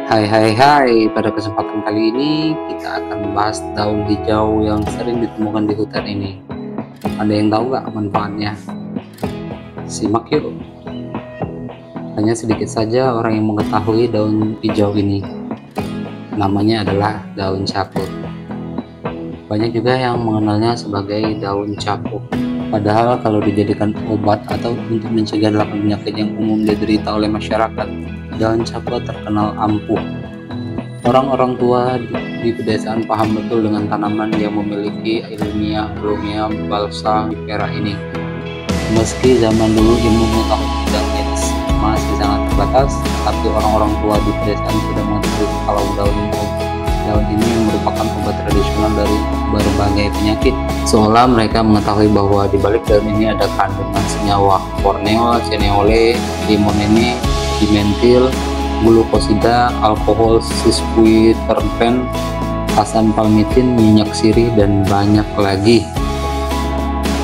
Hai hai hai, pada kesempatan kali ini kita akan membahas daun hijau yang sering ditemukan di hutan ini. Ada yang tahu nggak manfaatnya? Simak yuk. Hanya sedikit saja orang yang mengetahui daun hijau ini. Namanya adalah daun caput. Banyak juga yang mengenalnya sebagai daun capuk. Padahal kalau dijadikan obat atau untuk mencegah 8 penyakit yang umum diderita oleh masyarakat, daun caput terkenal ampuh. Orang-orang tua di pedesaan paham betul dengan tanaman yang memiliki ilmiah balsa vivera ini. Meski zaman dulu ilmu pengetahuan bidang medis masih sangat terbatas, tapi orang-orang tua di pedesaan sudah mengetahui kalau daun ini merupakan obat tradisional dari berbagai penyakit. Seolah mereka mengetahui bahwa di balik daun ini ada kandungan senyawa borneol, cineole, limonene, dimentil, glukosida, alkohol, sesquiterpen, asam palmitin, minyak sirih, dan banyak lagi.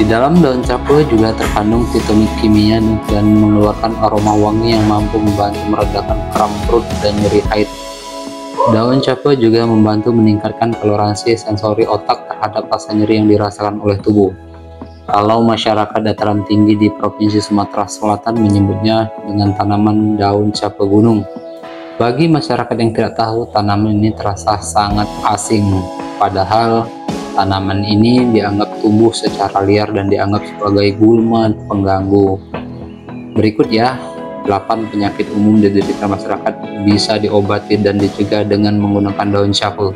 Di dalam daun caput juga terkandung vitamin kimia dan mengeluarkan aroma wangi yang mampu membantu meredakan kram perut dan nyeri haid. Daun caput juga membantu meningkatkan toleransi sensori otak terhadap rasa nyeri yang dirasakan oleh tubuh. Kalau masyarakat dataran tinggi di Provinsi Sumatera Selatan menyebutnya dengan tanaman daun caput gunung. Bagi masyarakat yang tidak tahu, tanaman ini terasa sangat asing. Padahal tanaman ini dianggap tumbuh secara liar dan dianggap sebagai gulma pengganggu. Berikut ya, 8 penyakit umum diderita masyarakat bisa diobati dan dicegah dengan menggunakan daun caput.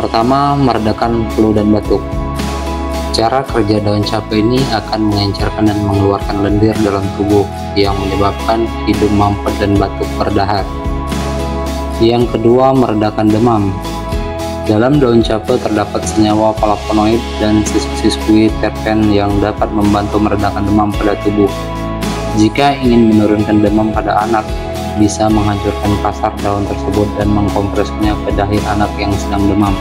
Pertama, meredakan flu dan batuk. Cara kerja daun caput ini akan mengencerkan dan mengeluarkan lendir dalam tubuh yang menyebabkan hidung mampet dan batuk berdahak. Yang kedua, meredakan demam. Dalam daun caput terdapat senyawa flavonoid dan sesquiterpen yang dapat membantu meredakan demam pada tubuh. Jika ingin menurunkan demam pada anak, bisa menghancurkan kasar daun tersebut dan mengkompresnya ke dahi anak yang sedang demam.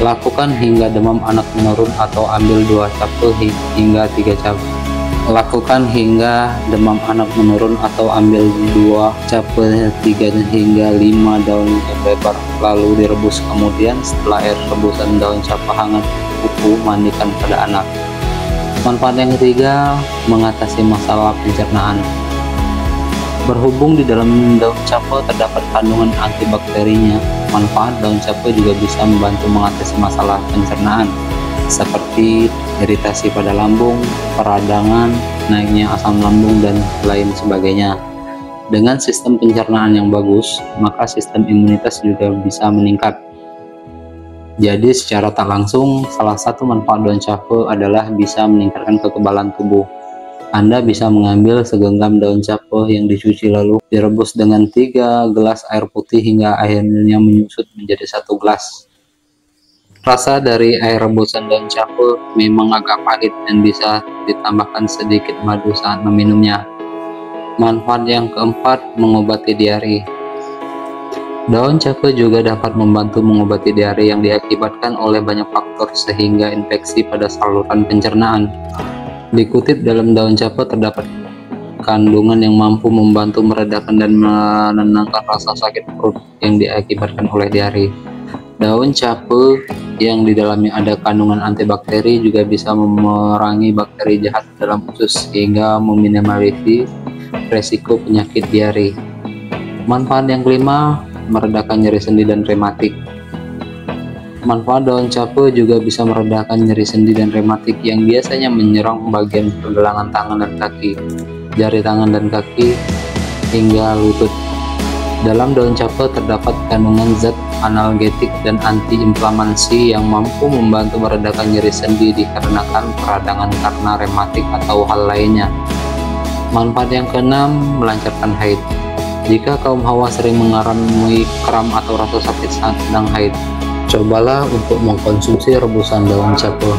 Lakukan hingga demam anak menurun atau ambil 2 caput hingga 3 caput. Lakukan hingga demam anak menurun atau ambil 2 caput 3 hingga 5 daun yang lebar, lalu direbus. Kemudian setelah air rebusan daun caput hangat, mandikan pada anak. Manfaat yang ketiga, mengatasi masalah pencernaan. Berhubung di dalam daun caput terdapat kandungan antibakterinya, manfaat daun caput juga bisa membantu mengatasi masalah pencernaan seperti iritasi pada lambung, peradangan, naiknya asam lambung, dan lain sebagainya. Dengan sistem pencernaan yang bagus, maka sistem imunitas juga bisa meningkat. Jadi secara tak langsung, salah satu manfaat daun caput adalah bisa meningkatkan kekebalan tubuh. Anda bisa mengambil segenggam daun caput yang dicuci lalu direbus dengan 3 gelas air putih hingga airnya menyusut menjadi 1 gelas. Rasa dari air rebusan daun caput memang agak pahit dan bisa ditambahkan sedikit madu saat meminumnya. Manfaat yang keempat, mengobati diare. Daun caput juga dapat membantu mengobati diare yang diakibatkan oleh banyak faktor sehingga infeksi pada saluran pencernaan. Dikutip dalam daun caput terdapat kandungan yang mampu membantu meredakan dan menenangkan rasa sakit perut yang diakibatkan oleh diare. Daun caput yang di dalamnya ada kandungan antibakteri juga bisa memerangi bakteri jahat dalam usus sehingga meminimalisir resiko penyakit diare. Manfaat yang kelima, meredakan nyeri sendi dan rematik. Manfaat daun caput juga bisa meredakan nyeri sendi dan rematik yang biasanya menyerang bagian pergelangan tangan dan kaki, jari tangan dan kaki, hingga lutut. Dalam daun caput terdapat kandungan zat analgetik dan antiinflamasi yang mampu membantu meredakan nyeri sendi dikarenakan peradangan karena rematik atau hal lainnya. Manfaat yang keenam, melancarkan haid. Jika kaum hawa sering mengalami kram atau rasa sakit saat sedang haid, cobalah untuk mengkonsumsi rebusan daun caput.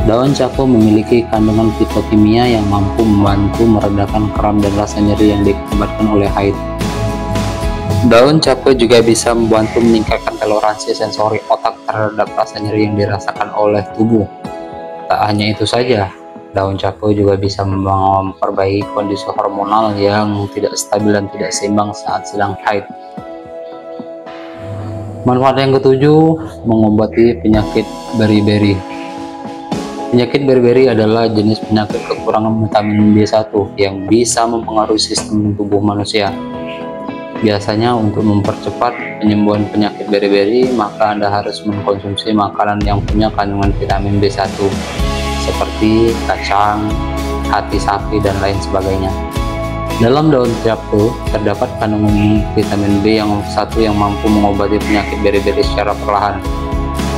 Daun caput memiliki kandungan fitokimia yang mampu membantu meredakan kram dan rasa nyeri yang diakibatkan oleh haid. Daun caput juga bisa membantu meningkatkan toleransi sensori otak terhadap rasa nyeri yang dirasakan oleh tubuh. Tak hanya itu saja, Daun cape juga bisa memperbaiki kondisi hormonal yang tidak stabil dan tidak seimbang saat sedang haid. Manfaat yang ketujuh, mengobati penyakit beriberi. Penyakit beriberi adalah jenis penyakit kekurangan vitamin B1 yang bisa mempengaruhi sistem tubuh manusia. Biasanya untuk mempercepat penyembuhan penyakit beriberi, maka Anda harus mengkonsumsi makanan yang punya kandungan vitamin B1 seperti kacang, hati sapi, dan lain sebagainya. Dalam daun cape terdapat kandungan vitamin B1 yang mampu mengobati penyakit beriberi secara perlahan.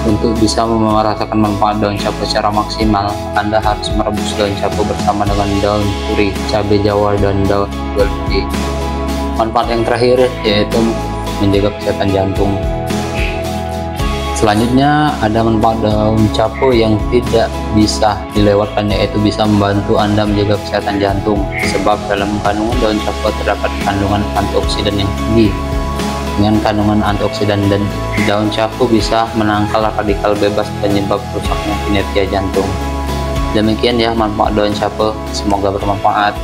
Untuk bisa merasakan manfaat daun cabe secara maksimal, Anda harus merebus daun cabe bersama dengan daun puri, cabai jawa, dan daun goji. Manfaat yang terakhir yaitu menjaga kesehatan jantung. Selanjutnya ada manfaat daun cabe yang tidak bisa dilewatkan, yaitu bisa membantu Anda menjaga kesehatan jantung, sebab dalam kandungan daun cabe terdapat kandungan antioksidan yang tinggi. Dengan kandungan antioksidan dan daun cabe bisa menangkal radikal bebas penyebab rusaknya kinerja jantung. Demikian ya manfaat daun cabe, semoga bermanfaat.